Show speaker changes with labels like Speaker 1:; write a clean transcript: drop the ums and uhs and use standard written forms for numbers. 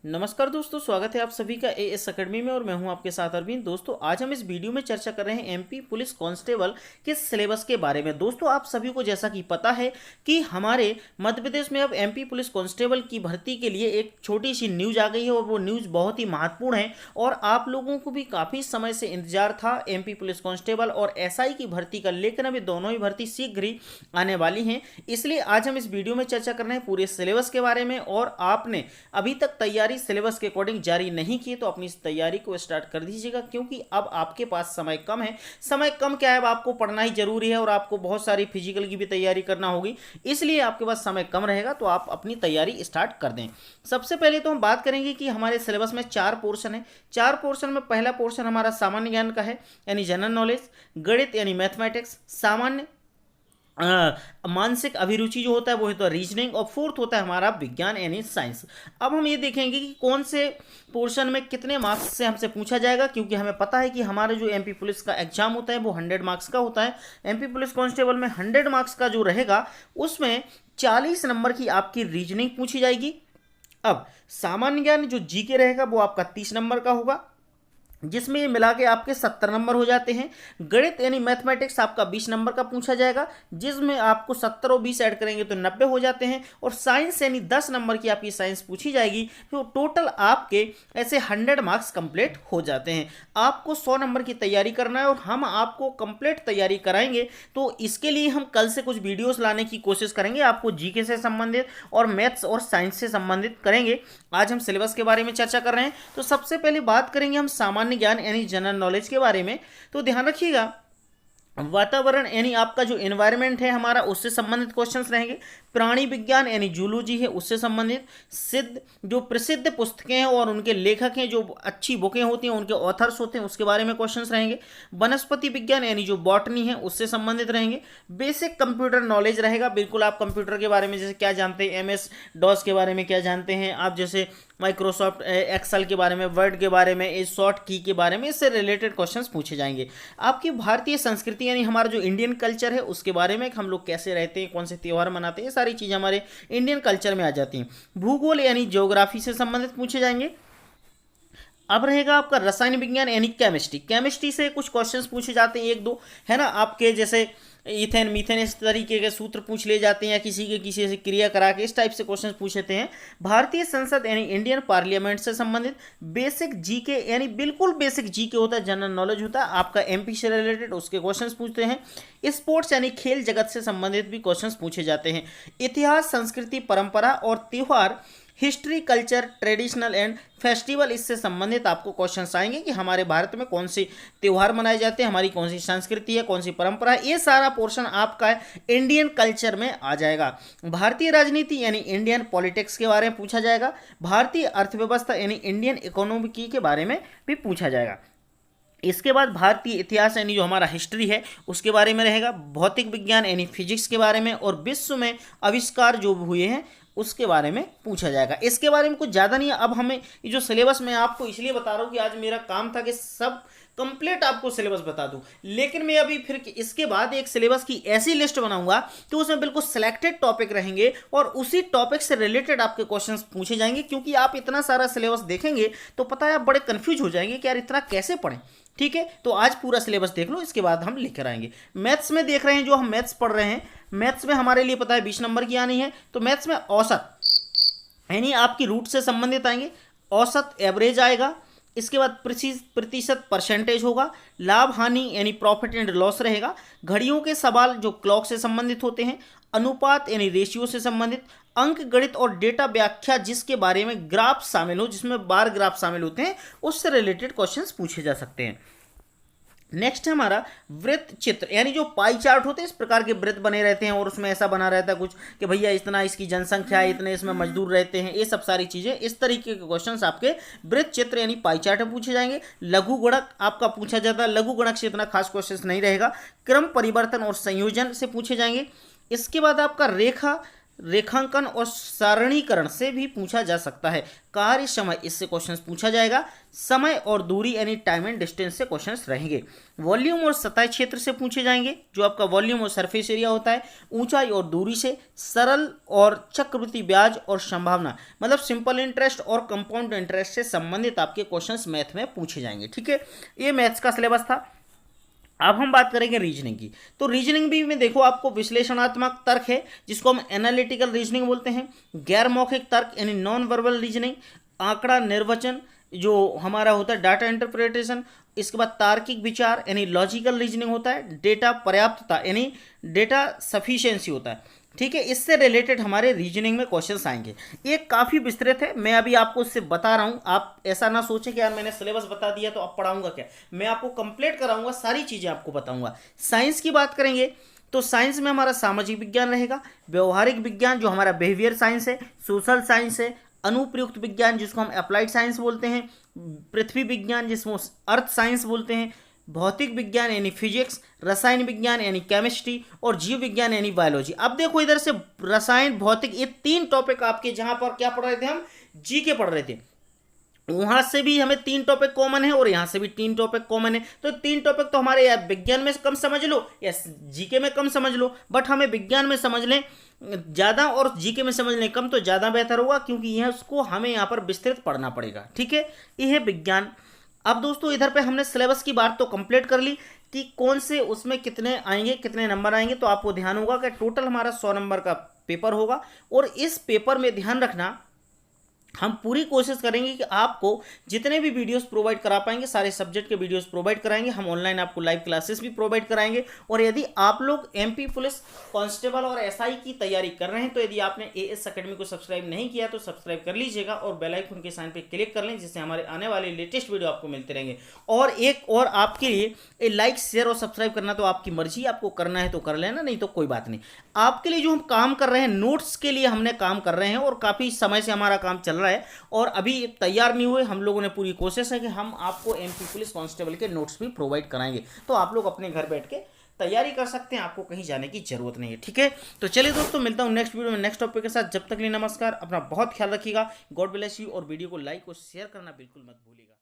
Speaker 1: नमस्कार दोस्तों, स्वागत है आप सभी का एएस अकेडमी में और मैं हूं आपके साथ अरविंद। दोस्तों, आज हम इस वीडियो में चर्चा कर रहे हैं एमपी पुलिस कांस्टेबल के सिलेबस के बारे में। दोस्तों, आप सभी को जैसा कि पता है कि हमारे मध्य प्रदेश में अब एमपी पुलिस कांस्टेबल की भर्ती के लिए एक छोटी सी न्यूज आ गई है और वो न्यूज बहुत ही महत्वपूर्ण है और आप लोगों को भी काफ़ी समय से इंतजार था एमपी पुलिस कांस्टेबल और एसआई की भर्ती का, लेकिन अभी दोनों ही भर्ती शीघ्र ही आने वाली हैं। इसलिए आज हम इस वीडियो में चर्चा कर रहे हैं पूरे सिलेबस के बारे में। और आपने अभी तक तैयारी सिलेबस के अकॉर्डिंग जारी नहीं की तो अपनी इस तैयारी को स्टार्ट कर दीजिएगा, क्योंकि अब आपके पास समय कम है। समय कम क्या है, अब आपको पढ़ना ही जरूरी है और आपको बहुत सारी फिजिकल की भी तैयारी करना होगी, इसलिए आपके पास समय कम रहेगा, तो आप अपनी तैयारी स्टार्ट कर दें। सबसे पहले तो हम बात करेंगे कि हमारे सिलेबस में 4 पोर्शन है। 4 पोर्शन में पहला पोर्शन हमारा सामान्य ज्ञान का है, यानी जनरल नॉलेज, गणित यानी मैथमेटिक्स, सामान्य मानसिक अभिरुचि जो होता है वो है तो रीजनिंग, और फोर्थ होता है हमारा विज्ञान यानी साइंस। अब हम ये देखेंगे कि कौन से पोर्शन में कितने मार्क्स से हमसे पूछा जाएगा, क्योंकि हमें पता है कि हमारा जो एमपी पुलिस का एग्जाम होता है वो 100 मार्क्स का होता है। एमपी पुलिस कांस्टेबल में 100 मार्क्स का जो रहेगा उसमें 40 नंबर की आपकी रीजनिंग पूछी जाएगी। अब सामान्य ज्ञान जो जीके रहेगा वो आपका 30 नंबर का होगा, जिसमें मिला के आपके 70 नंबर हो जाते हैं। गणित यानी मैथमेटिक्स आपका 20 नंबर का पूछा जाएगा, जिसमें आपको 70 और 20 ऐड करेंगे तो 90 हो जाते हैं। और साइंस यानी 10 नंबर की आपकी साइंस पूछी जाएगी, तो टोटल आपके ऐसे 100 मार्क्स कंप्लीट हो जाते हैं। आपको 100 नंबर की तैयारी करना है और हम आपको कंप्लीट तैयारी कराएंगे। तो इसके लिए हम कल से कुछ वीडियोस लाने की कोशिश करेंगे, आपको जीके से संबंधित और मैथ्स और साइंस से संबंधित करेंगे। आज हम सिलेबस के बारे में चर्चा कर रहे हैं, तो सबसे पहले बात करेंगे हम सामान्य ज्ञान यानी जनरल नॉलेज के बारे में। तो ध्यान रखिएगा, वातावरण यानी आपका जो एनवायरनमेंट है हमारा, उससे संबंधित क्वेश्चंस रहेंगे। प्राणी विज्ञान यानी जूलॉजी है, उससे संबंधित सिद्ध जो प्रसिद्ध पुस्तकें हैं और उनके लेखक हैं, जो अच्छी बुकें होती हैं उनके ऑथर्स होते हैं, उसके बारे में क्वेश्चंस रहेंगे। वनस्पति विज्ञान यानी जो बॉटनी है उससे संबंधित रहेंगे। बेसिक कंप्यूटर नॉलेज रहेगा, बिल्कुल आप कंप्यूटर के बारे में जैसे क्या जानते हैं, एमएस डॉस के बारे में क्या जानते हैं आप, जैसे माइक्रोसॉफ्ट एक्सेल के बारे में, वर्ड के बारे में, इस शॉर्ट की के बारे में, इससे रिलेटेड क्वेश्चंस पूछे जाएंगे। आपकी भारतीय संस्कृति यानी हमारा जो इंडियन कल्चर है उसके बारे में, हम लोग कैसे रहते हैं, कौन से त्यौहार मनाते हैं, ये सारी चीज़ें हमारे इंडियन कल्चर में आ जाती हैं। भूगोल यानी ज्योग्राफी से संबंधित पूछे जाएंगे। अब रहेगा आपका रसायन विज्ञान यानी केमिस्ट्री। केमिस्ट्री से कुछ क्वेश्चंस पूछे जाते हैं, एक दो है ना, आपके जैसे इथेन मीथेन इस तरीके के सूत्र पूछ ले जाते हैं, या किसी के किसी से क्रिया करा के इस टाइप से क्वेश्चंस पूछते हैं। भारतीय संसद यानी इंडियन पार्लियामेंट से संबंधित। बेसिक जीके यानी बिल्कुल बेसिक जीके होता है, जनरल नॉलेज होता है आपका एमपी से रिलेटेड, उसके क्वेश्चंस पूछते हैं। स्पोर्ट्स यानी खेल जगत से संबंधित भी क्वेश्चंस पूछे जाते हैं। इतिहास, संस्कृति, परंपरा और त्योहार, history, culture, traditional and festival, इससे संबंधित आपको क्वेश्चंस आएंगे कि हमारे भारत में कौन से त्यौहार मनाए जाते हैं, हमारी कौन सी संस्कृति है, कौन सी परंपरा है, ये सारा पोर्शन आपका इंडियन कल्चर में आ जाएगा। भारतीय राजनीति यानी इंडियन पॉलिटिक्स के बारे में पूछा जाएगा। भारतीय अर्थव्यवस्था यानी इंडियन इकोनॉमी के बारे में भी पूछा जाएगा। इसके बाद भारतीय इतिहास यानी जो हमारा हिस्ट्री है उसके बारे में रहेगा। भौतिक विज्ञान यानी फिजिक्स के बारे में, और विश्व में आविष्कार जो हुए हैं उसके बारे में पूछा जाएगा। इसके बारे में कुछ ज़्यादा नहीं है। अब हमें ये जो सिलेबस मैं आपको इसलिए बता रहा हूँ कि आज मेरा काम था कि सब कंप्लीट आपको सिलेबस बता दूं, लेकिन मैं अभी फिर इसके बाद एक सिलेबस की ऐसी लिस्ट बनाऊंगा तो उसमें बिल्कुल सिलेक्टेड टॉपिक रहेंगे और उसी टॉपिक से रिलेटेड आपके क्वेश्चंस पूछे जाएंगे। क्योंकि आप इतना सारा सिलेबस देखेंगे तो पता है आप बड़े कंफ्यूज हो जाएंगे कि यार इतना कैसे पढ़ें। ठीक है, तो आज पूरा सिलेबस देख लो, इसके बाद हम लेकर आएंगे। मैथ्स में देख रहे हैं, जो हम मैथ्स पढ़ रहे हैं, मैथ्स में हमारे लिए पता है 20 नंबर की आनी है। तो मैथ्स में औसत यानी आपकी रूट से संबंधित आएंगे, औसत एवरेज आएगा। इसके बाद प्रतिशत परसेंटेज होगा। लाभ हानि यानी प्रॉफिट एंड लॉस रहेगा। घड़ियों के सवाल जो क्लॉक से संबंधित होते हैं। अनुपात यानी रेशियो से संबंधित। अंक गणित और डेटा व्याख्या, जिसके बारे में ग्राफ शामिल हो, जिसमें बार ग्राफ शामिल होते हैं, उससे रिलेटेड क्वेश्चंस पूछे जा सकते हैं। नेक्स्ट है हमारा वृत्त चित्र, यानी जो पाई चार्ट होते हैं, इस प्रकार के वृत्त बने रहते हैं और उसमें ऐसा बना रहता है कुछ कि भैया इतना इसकी जनसंख्या है, इतने इसमें मजदूर रहते हैं, ये सब सारी चीजें, इस तरीके के क्वेश्चंस आपके वृत्त चित्र यानी पाई चार्ट में पूछे जाएंगे। लघु गुणक आपका पूछा जाता है, लघु गुणक से इतना खास क्वेश्चन नहीं रहेगा। क्रम परिवर्तन और संयोजन से पूछे जाएंगे। इसके बाद आपका रेखा रेखांकन और सारणीकरण से भी पूछा जा सकता है। कार्य समय, इससे क्वेश्चन पूछा जाएगा। समय और दूरी यानी टाइम एंड डिस्टेंस से क्वेश्चन रहेंगे। वॉल्यूम और सतह क्षेत्र से पूछे जाएंगे, जो आपका वॉल्यूम और सरफेस एरिया होता है। ऊंचाई और दूरी से, सरल और चक्रवृद्धि ब्याज और संभावना, मतलब सिंपल इंटरेस्ट और कंपाउंड इंटरेस्ट से संबंधित आपके क्वेश्चंस मैथ में पूछे जाएंगे। ठीक है, ये मैथ्स का सिलेबस था। अब हम बात करेंगे रीजनिंग की। तो रीजनिंग भी में देखो आपको विश्लेषणात्मक तर्क है, जिसको हम एनालिटिकल रीजनिंग बोलते हैं। गैर मौखिक तर्क यानी नॉन वर्बल रीजनिंग, आंकड़ा निर्वचन जो हमारा होता है डाटा इंटरप्रिटेशन। इसके बाद तार्किक विचार यानी लॉजिकल रीजनिंग होता है। डेटा पर्याप्तता यानी डेटा सफिशिएंसी होता है। ठीक है, इससे रिलेटेड हमारे रीजनिंग में क्वेश्चंस आएंगे। ये काफ़ी विस्तृत है, मैं अभी आपको इससे बता रहा हूँ। आप ऐसा ना सोचें कि यार मैंने सिलेबस बता दिया तो अब पढ़ाऊंगा क्या। मैं आपको कंप्लीट कराऊंगा, सारी चीज़ें आपको बताऊंगा। साइंस की बात करेंगे तो साइंस में हमारा सामाजिक विज्ञान रहेगा, व्यवहारिक विज्ञान जो हमारा बिहेवियर साइंस है, सोशल साइंस है, अनुप्रयुक्त विज्ञान जिसको हम अप्लाइड साइंस बोलते हैं, पृथ्वी विज्ञान जिसको अर्थ साइंस बोलते हैं, भौतिक विज्ञान यानी फिजिक्स, रसायन विज्ञान यानी केमिस्ट्री और जीव विज्ञान यानी बायोलॉजी। अब देखो इधर से रसायन, भौतिक, ये तीन टॉपिक आपके जहां पर क्या पढ़ रहे थे, हम जी के पढ़ रहे थे, वहां से भी हमें तीन टॉपिक कॉमन है और यहां से भी तीन टॉपिक कॉमन है। तो तीन टॉपिक तो हमारे यार विज्ञान में कम समझ लो या जीके में कम समझ लो, बट हमें विज्ञान में समझ लें ज़्यादा और जीके में समझ लें कम तो ज़्यादा बेहतर होगा, क्योंकि यह उसको हमें यहाँ पर विस्तृत पढ़ना पड़ेगा। ठीक है, यह है विज्ञान। अब दोस्तों इधर पे हमने सिलेबस की बात तो कंप्लीट कर ली कि कौन से उसमें कितने आएंगे, कितने नंबर आएंगे। तो आपको ध्यान होगा कि टोटल हमारा 100 नंबर का पेपर होगा, और इस पेपर में ध्यान रखना हम पूरी कोशिश करेंगे कि आपको जितने भी वीडियोस प्रोवाइड करा पाएंगे सारे सब्जेक्ट के वीडियोस प्रोवाइड कराएंगे। हम ऑनलाइन आपको लाइव क्लासेस भी प्रोवाइड कराएंगे। और यदि आप लोग एमपी पुलिस कांस्टेबल और एसआई की तैयारी कर रहे हैं तो यदि आपने एएस एकेडमी को सब्सक्राइब नहीं किया तो सब्सक्राइब कर लीजिएगा और बेल आइकन के साइन पर क्लिक कर लें, जिससे हमारे आने वाले लेटेस्ट वीडियो आपको मिलते रहेंगे। और एक और आपके लिए लाइक शेयर और सब्सक्राइब करना तो आपकी मर्जी, आपको करना है तो कर लेना, नहीं तो कोई बात नहीं। आपके लिए जो हम काम कर रहे हैं, नोट्स के लिए हमने काम कर रहे हैं और काफ़ी समय से हमारा काम चल रहा है और अभी तैयार नहीं हुए। हम लोगों ने पूरी कोशिश है कि हम आपको एमपी पुलिस कांस्टेबल के नोट्स भी प्रोवाइड कराएंगे, तो आप लोग अपने घर बैठ के तैयारी कर सकते हैं, आपको कहीं जाने की जरूरत नहीं है। ठीक है, तो चलिए दोस्तों, मिलता हूं नेक्स्ट वीडियो में नेक्स्ट टॉपिक के साथ। जब तक के लिए नमस्कार, अपना बहुत ख्याल रखिएगा। गॉड ब्लेस यू, और वीडियो को लाइक और शेयर करना बिल्कुल मत भूलिएगा।